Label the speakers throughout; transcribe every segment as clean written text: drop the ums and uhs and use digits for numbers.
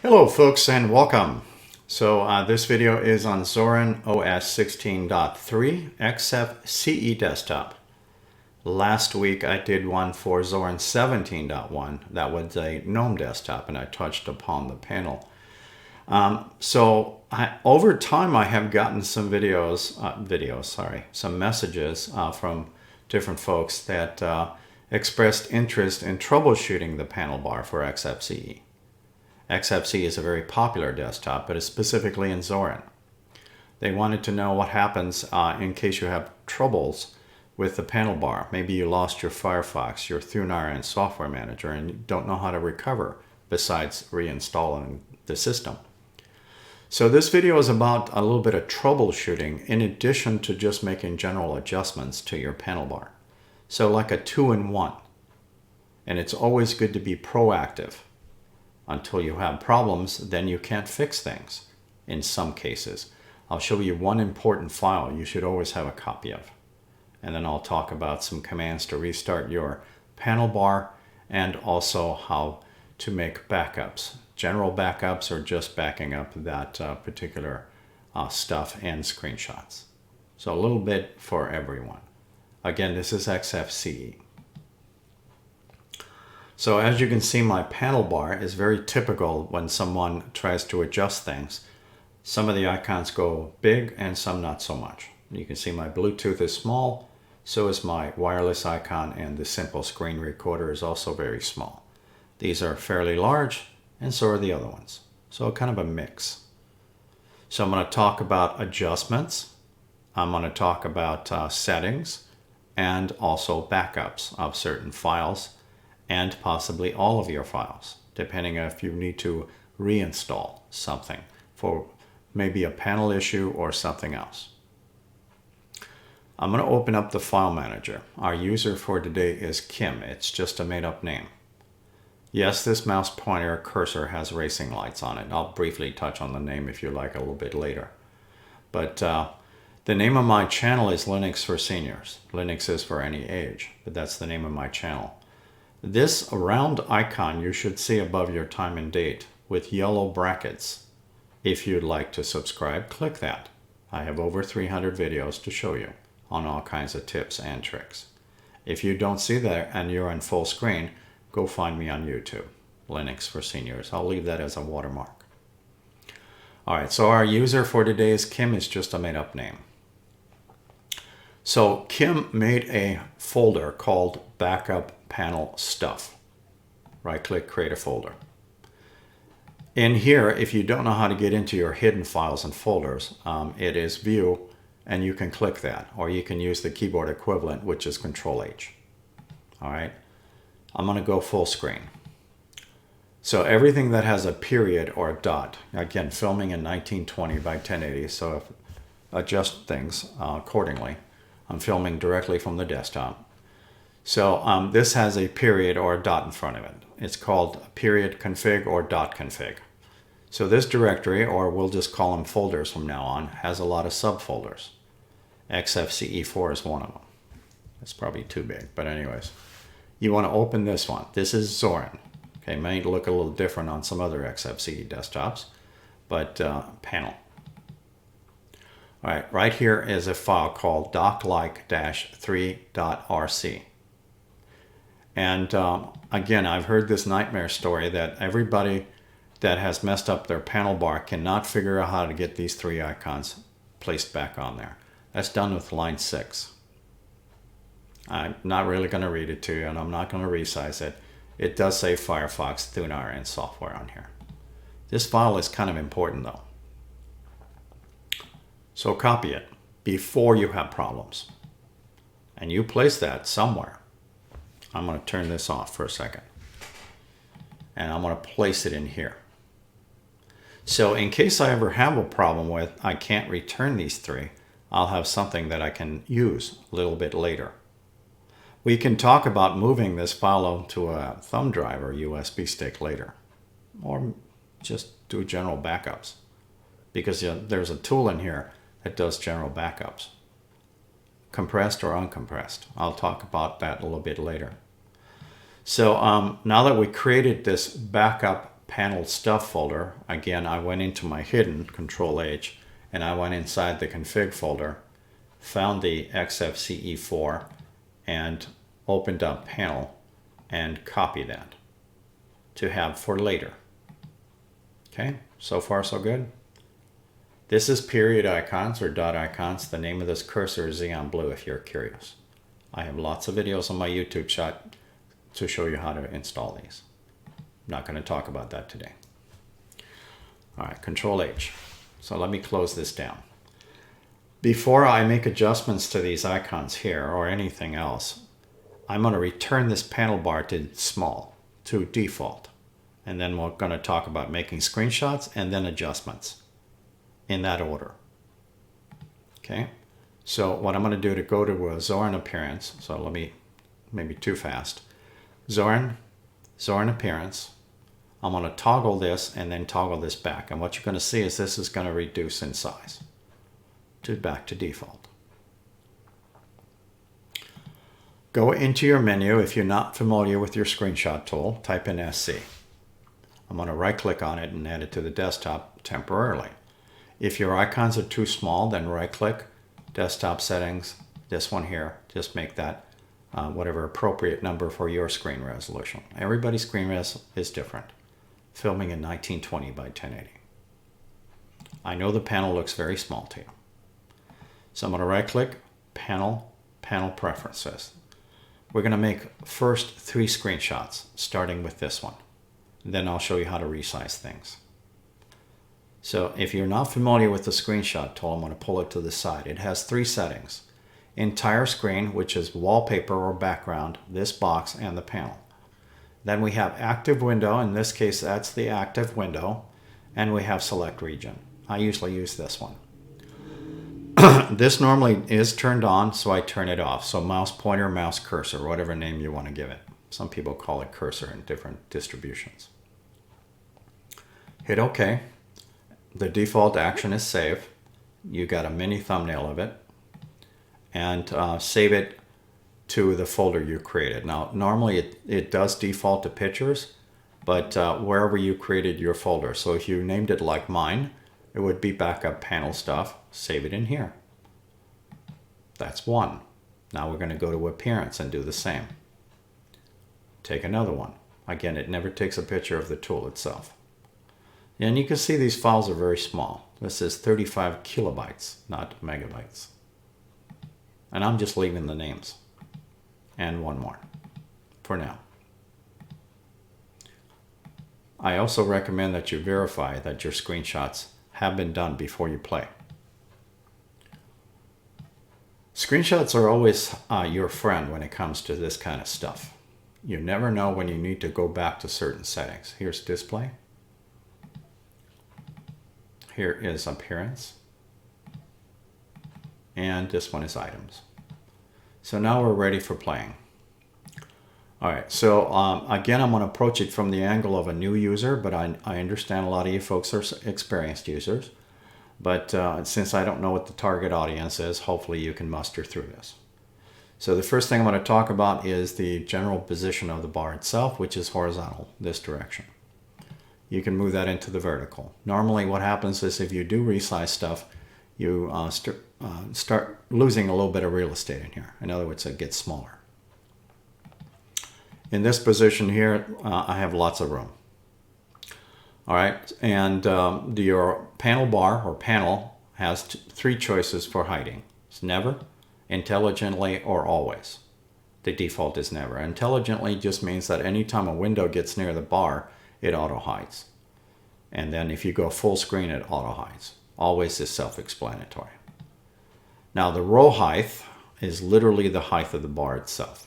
Speaker 1: Hello folks and welcome. So this video is on Zorin OS 16.3 Xfce desktop. Last week I did one for Zorin 17.1. That was a GNOME desktop and I touched upon the panel. Over time I have gotten some some messages from different folks that expressed interest in troubleshooting the panel bar for Xfce. Xfce is a very popular desktop, but it's specifically in Zorin. They wanted to know what happens in case you have troubles with the panel bar. Maybe you lost your Firefox, your Thunar software manager, and you don't know how to recover besides reinstalling the system. So this video is about a little bit of troubleshooting in addition to just making general adjustments to your panel bar. So like a 2-in-1. And it's always good to be proactive. Until you have problems, then you can't fix things in some cases. I'll show you one important file you should always have a copy of. And then I'll talk about some commands to restart your panel bar and also how to make backups. General backups or just backing up that particular stuff and screenshots. So a little bit for everyone. Again, this is Xfce. So as you can see, my panel bar is very typical when someone tries to adjust things. Some of the icons go big and some not so much. You can see my Bluetooth is small, so is my wireless icon, and the simple screen recorder is also very small. These are fairly large, and so are the other ones. So kind of a mix. So I'm going to talk about adjustments. I'm going to talk about settings and also backups of certain files, and possibly all of your files, depending on if you need to reinstall something for maybe a panel issue or something else. I'm going to open up the file manager. Our user for today is Kim. It's just a made-up name. Yes, this mouse pointer cursor has racing lights on it. I'll briefly touch on the name if you like a little bit later. But the name of my channel is Linux for Seniors. Linux is for any age, but that's the name of my channel. This round icon you should see above your time and date with yellow brackets. If you'd like to subscribe, click that. I have over 300 videos to show you on all kinds of tips and tricks. If you don't see that and you're in full screen, go find me on YouTube, Linux for Seniors. I'll leave that as a watermark. All right, so our user for today is Kim. Is just a made-up name. So Kim made a folder called Backup Panel Stuff. Right-click, create a folder. In here, if you don't know how to get into your hidden files and folders, it is View, and you can click that, or you can use the keyboard equivalent, which is Control-H. All right, I'm going to go full screen. So everything that has a period or a dot, again, filming in 1920 by 1080, so if adjust things accordingly. I'm filming directly from the desktop. So this has a period or a dot in front of it. It's called period config or dot config. So this directory, or we'll just call them folders from now on, has a lot of subfolders. Xfce4 is one of them. It's probably too big, but anyways. You want to open this one. This is Zorin. Okay, may look a little different on some other Xfce desktops, but panel. All right, right here is a file called doclike-3.rc. And again, I've heard this nightmare story that everybody that has messed up their panel bar cannot figure out how to get these three icons placed back on there. That's done with line 6. I'm not really going to read it to you, and I'm not going to resize it. It does say Firefox, Thunar, and software on here. This file is kind of important, though. So copy it before you have problems. And you place that somewhere. I'm going to turn this off for a second. And I'm going to place it in here. So in case I ever have a problem with I can't return these three, I'll have something that I can use a little bit later. We can talk about moving this file onto a thumb drive or USB stick later. Or just do general backups. Because there's a tool in here that does general backups. Compressed or uncompressed. I'll talk about that a little bit later. So now that we created this backup panel stuff folder, again, I went into my hidden, Control H, and I went inside the config folder, found the Xfce4, and opened up panel and copied that to have for later. Okay, so far so good. This is period icons or dot icons. The name of this cursor is Xeon Blue if you're curious. I have lots of videos on my YouTube channel to show you how to install these. I'm not going to talk about that today. All right, Control H. So let me close this down. Before I make adjustments to these icons here or anything else, I'm going to return this panel bar to small, to default. And then we're going to talk about making screenshots and then adjustments in that order. Okay, so what I'm going to do to go to a Zorin appearance, so let me, maybe too fast. Zorin appearance. I'm going to toggle this and then toggle this back. And what you're going to see is this is going to reduce in size to back to default. Go into your menu. If you're not familiar with your screenshot tool, type in SC. I'm going to right click on it and add it to the desktop temporarily. If your icons are too small, then right click, desktop settings, this one here, just make that whatever appropriate number for your screen resolution. Everybody's screen res is different. Filming in 1920 by 1080. I know the panel looks very small to you. So I'm going to right click, panel, panel preferences. We're going to make first 3 screenshots, starting with this one. Then I'll show you how to resize things. So if you're not familiar with the screenshot tool, I'm going to pull it to the side. It has 3 settings. Entire screen, which is wallpaper or background, this box, and the panel. Then we have active window. In this case, that's the active window. And we have select region. I usually use this one. This normally is turned on, so I turn it off. So mouse pointer, mouse cursor, whatever name you want to give it. Some people call it cursor in different distributions. Hit OK. The default action is save. You got a mini thumbnail of it. And save it to the folder you created. Now, normally it does default to pictures, but wherever you created your folder. So if you named it like mine, it would be backup panel stuff. Save it in here. That's one. Now we're going to go to appearance and do the same. Take another one. Again, it never takes a picture of the tool itself. And you can see these files are very small. This is 35 kilobytes, not megabytes. And I'm just leaving the names. And one more for now. I also recommend that you verify that your screenshots have been done before you play. Screenshots are always your friend when it comes to this kind of stuff. You never know when you need to go back to certain settings. Here's display. Here is appearance. And this one is items. So now we're ready for playing. All right, so again, I'm going to approach it from the angle of a new user, but I understand a lot of you folks are experienced users. But since I don't know what the target audience is, hopefully you can muster through this. So the first thing I'm going to talk about is the general position of the bar itself, which is horizontal, this direction. You can move that into the vertical. Normally what happens is if you do resize stuff, you start losing a little bit of real estate in here. In other words, it gets smaller. In this position here, I have lots of room. All right, and your panel bar or panel has 3 choices for hiding. It's never, intelligently, or always. The default is never. Intelligently just means that anytime a window gets near the bar, it auto hides. And then if you go full screen, it auto hides. Always is self-explanatory. Now the row height is literally the height of the bar itself.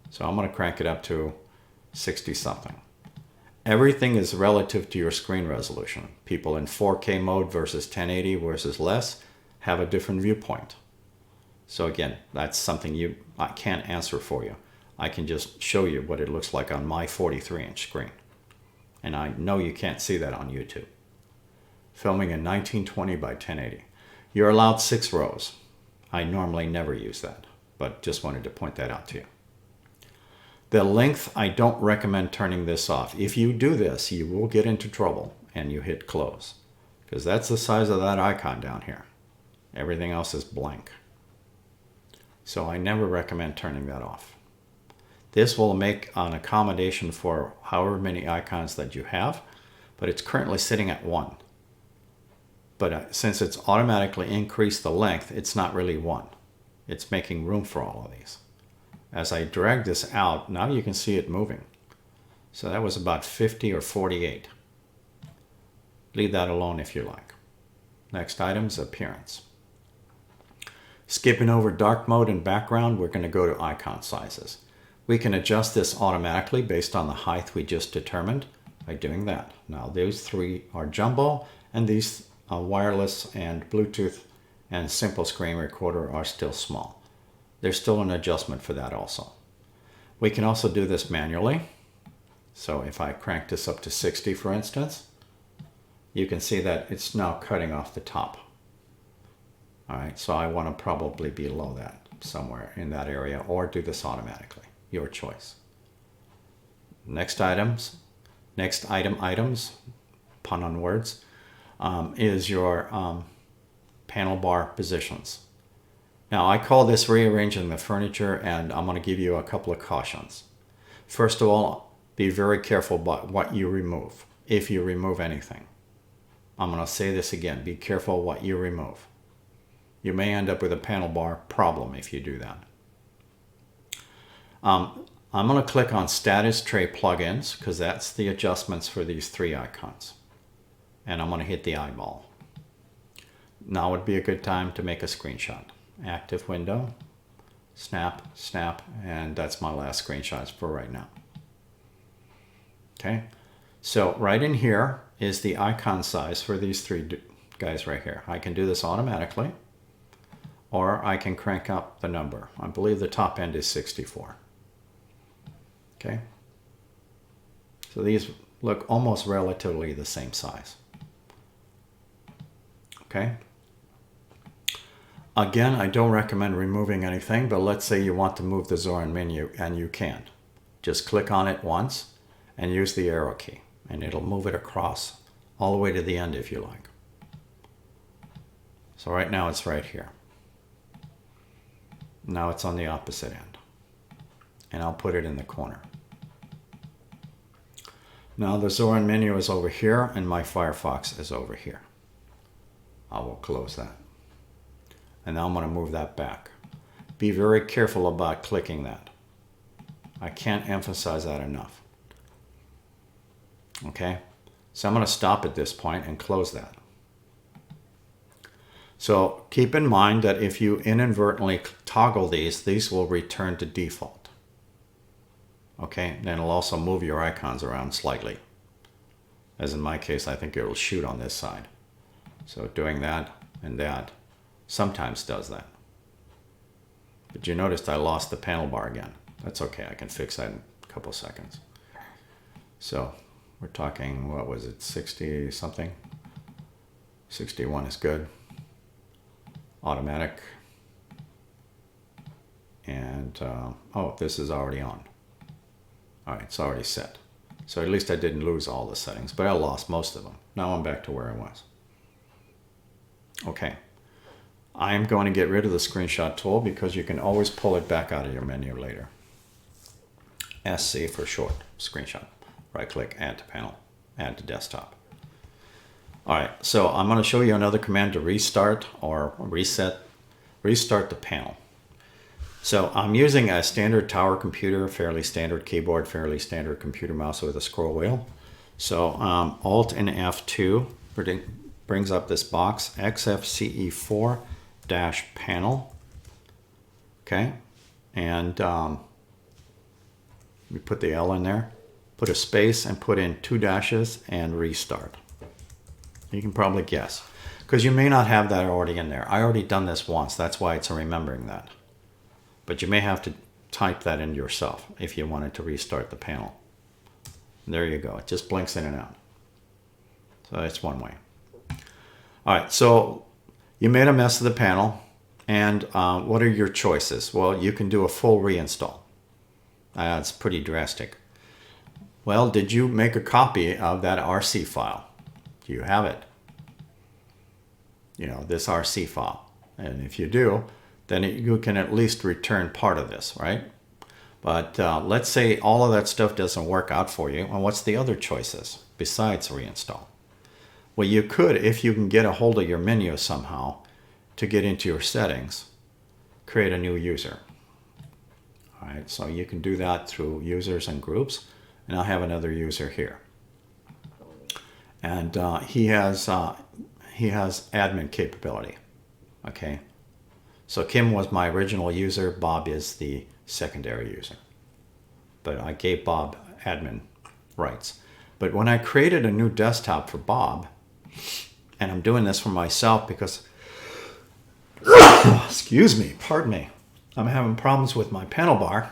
Speaker 1: So I'm going to crank it up to 60 something. Everything is relative to your screen resolution. People in 4K mode versus 1080 versus less have a different viewpoint. So again, that's something I can't answer for you. I can just show you what it looks like on my 43-inch screen. And I know you can't see that on YouTube. Filming in 1920 by 1080. You're allowed 6 rows. I normally never use that, but just wanted to point that out to you. The length, I don't recommend turning this off. If you do this, you will get into trouble and you hit close, because that's the size of that icon down here. Everything else is blank. So I never recommend turning that off. This will make an accommodation for however many icons that you have, but it's currently sitting at 1. But since it's automatically increased the length, it's not really 1. It's making room for all of these. As I drag this out, now you can see it moving. So that was about 50 or 48. Leave that alone if you like. Next item is appearance. Skipping over dark mode and background, we're going to go to icon sizes. We can adjust this automatically based on the height we just determined by doing that. Now those 3 are jumbo, and these wireless and Bluetooth and simple screen recorder are still small. There's still an adjustment for that also. We can also do this manually. So if I crank this up to 60, for instance, you can see that it's now cutting off the top. All right, so I want to probably be below that, somewhere in that area, or do this automatically. Your choice. Next items, pun on words, is your panel bar positions. Now I call this rearranging the furniture, and I'm going to give you a couple of cautions. First of all, be very careful about what you remove, if you remove anything. I'm going to say this again, be careful what you remove. You may end up with a panel bar problem if you do that. I'm going to click on Status Tray Plugins, because that's the adjustments for these 3 icons. And I'm going to hit the eyeball. Now would be a good time to make a screenshot. Active window, snap, snap, and that's my last screenshot for right now. Okay, so right in here is the icon size for these 3 guys right here. I can do this automatically, or I can crank up the number. I believe the top end is 64. Okay, so these look almost relatively the same size. Okay. Again, I don't recommend removing anything, but let's say you want to move the Zorin menu, and you can. Just click on it once and use the arrow key, and it'll move it across all the way to the end if you like. So right now it's right here. Now it's on the opposite end, and I'll put it in the corner. Now the Zorin menu is over here, and my Firefox is over here. I will close that. And now I'm going to move that back. Be very careful about clicking that. I can't emphasize that enough. Okay, so I'm going to stop at this point and close that. So keep in mind that if you inadvertently toggle these will return to default. Okay, then it'll also move your icons around slightly. As in my case, I think it'll shoot on this side. So doing that and that sometimes does that. But you noticed I lost the panel bar again. That's okay, I can fix that in a couple seconds. So we're talking, what was it, 60 something? 61 is good. Automatic. And, oh, this is already on. All right, it's already set. So at least I didn't lose all the settings, but I lost most of them. Now I'm back to where I was. Okay. I'm going to get rid of the screenshot tool because you can always pull it back out of your menu later. Xfce for short, screenshot. Right click, add to panel, add to desktop. All right, so I'm going to show you another command to restart or restart the panel. So I'm using a standard tower computer, fairly standard keyboard, fairly standard computer mouse with a scroll wheel. So Alt and F2 brings up this box, Xfce4-panel. Okay, and we put the L in there, put a space and put in 2 dashes and restart. You can probably guess, because you may not have that already in there. I already done this once, that's why it's remembering that. But you may have to type that in yourself if you wanted to restart the panel. There you go, it just blinks in and out. So that's one way. All right, so you made a mess of the panel, and what are your choices? Well, you can do a full reinstall. It's pretty drastic. Well, did you make a copy of that RC file? Do you have it? You know, this RC file. And if you do, then you can at least return part of this, right? But let's say all of that stuff doesn't work out for you. And what's the other choices besides reinstall? Well, you could, if you can get a hold of your menu somehow to get into your settings, create a new user. All right, so you can do that through users and groups. And I have another user here. And he has admin capability. Okay. So Kim was my original user. Bob is the secondary user. But I gave Bob admin rights. But when I created a new desktop for Bob, and I'm doing this for myself because, excuse me, pardon me, I'm having problems with my panel bar.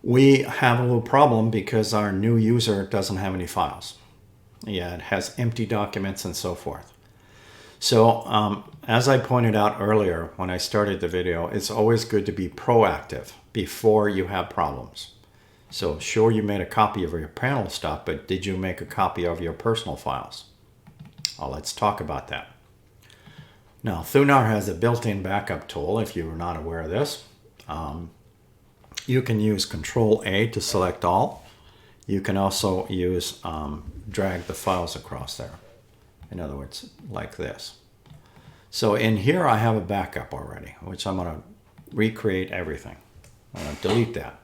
Speaker 1: We have a little problem because our new user doesn't have any files. Yeah, it has empty documents and so forth. So as I pointed out earlier when I started the video, it's always good to be proactive before you have problems. So sure, you made a copy of your panel stuff, but did you make a copy of your personal files? Well, let's talk about that. Now, Thunar has a built-in backup tool, if you're not aware of this. You can use Control-A to select all. You can also use drag the files across there. In other words, like this. So in here I have a backup already, which I'm going to recreate everything. I'm going to delete that.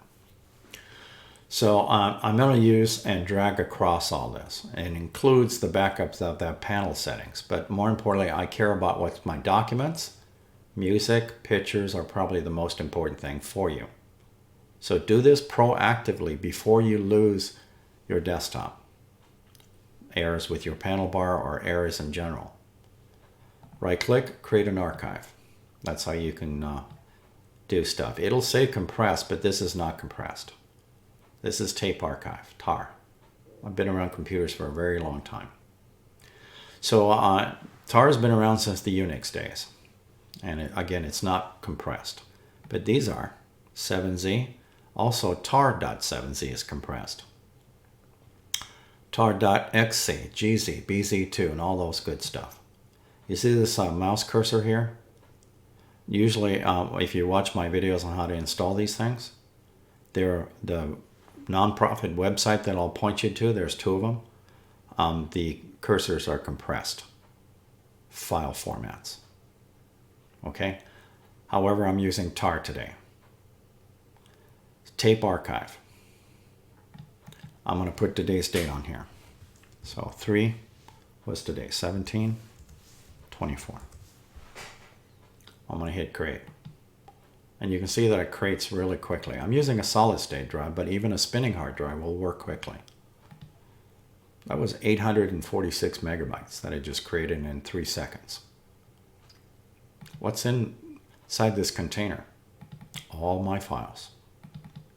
Speaker 1: So I'm going to use and drag across all this. It includes the backups of that panel settings. But more importantly, I care about what's my documents. Music, pictures are probably the most important thing for you. So do this proactively before you lose your desktop. Errors with your panel bar or errors in general. Right-click, create an archive. That's how you can do stuff. It'll say compressed, but this is not compressed. This is tape archive, TAR. I've been around computers for a very long time. So TAR has been around since the Unix days. And again, it's not compressed. But these are 7Z. Also, tar.7z is compressed. tar.xc, GZ, BZ2, and all those good stuff. You see this mouse cursor here? Usually, if you watch my videos on how to install these things, they're the nonprofit website that I'll point you to. There's two of them. The cursors are compressed file formats. Okay? However, I'm using tar today. Tape archive. I'm going to put today's date on here. So 3 was today, 17/24. I'm going to hit create. And you can see that it creates really quickly. I'm using a solid state drive, but even a spinning hard drive will work quickly. That was 846 megabytes that I just created in 3 seconds. What's inside this container? All my files,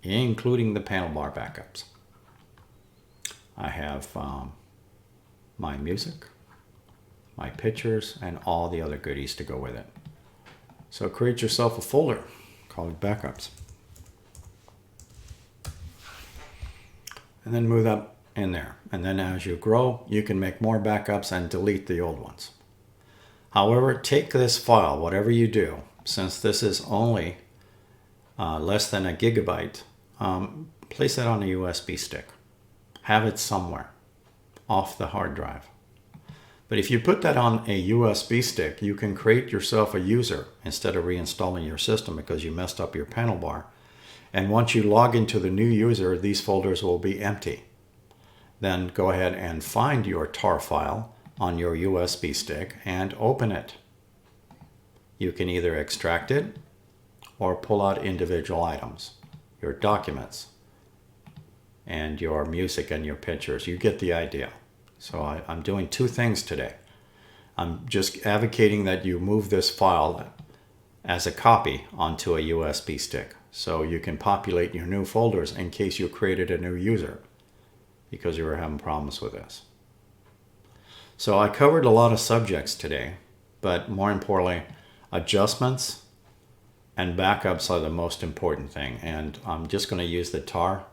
Speaker 1: including the panel bar backups. I have my music, my pictures, and all the other goodies to go with it. So create yourself a folder, call it backups. And then move up in there. And then as you grow, you can make more backups and delete the old ones. However, take this file, whatever you do, since this is only less than a gigabyte, place it on a USB stick. Have it somewhere off the hard drive. But if you put that on a USB stick, you can create yourself a user instead of reinstalling your system because you messed up your panel bar. And once you log into the new user, these folders will be empty. Then go ahead and find your tar file on your USB stick and open it. You can either extract it or pull out individual items, your documents, and your music and your pictures. You get the idea. So I'm doing two things today. I'm just advocating that you move this file as a copy onto a USB stick so you can populate your new folders in case you created a new user because you were having problems with this. So I covered a lot of subjects today, but more importantly, adjustments And backups are the most important thing. And I'm just going to use the tar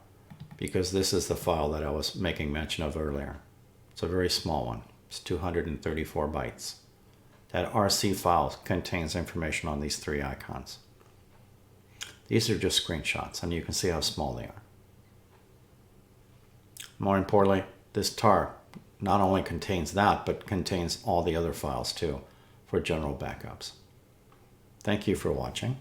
Speaker 1: because this is the file that I was making mention of earlier. It's a very small one. It's 234 bytes. That RC file contains information on these three icons. These are just screenshots, and you can see how small they are. More importantly, this tar not only contains that, but contains all the other files too for general backups. Thank you for watching.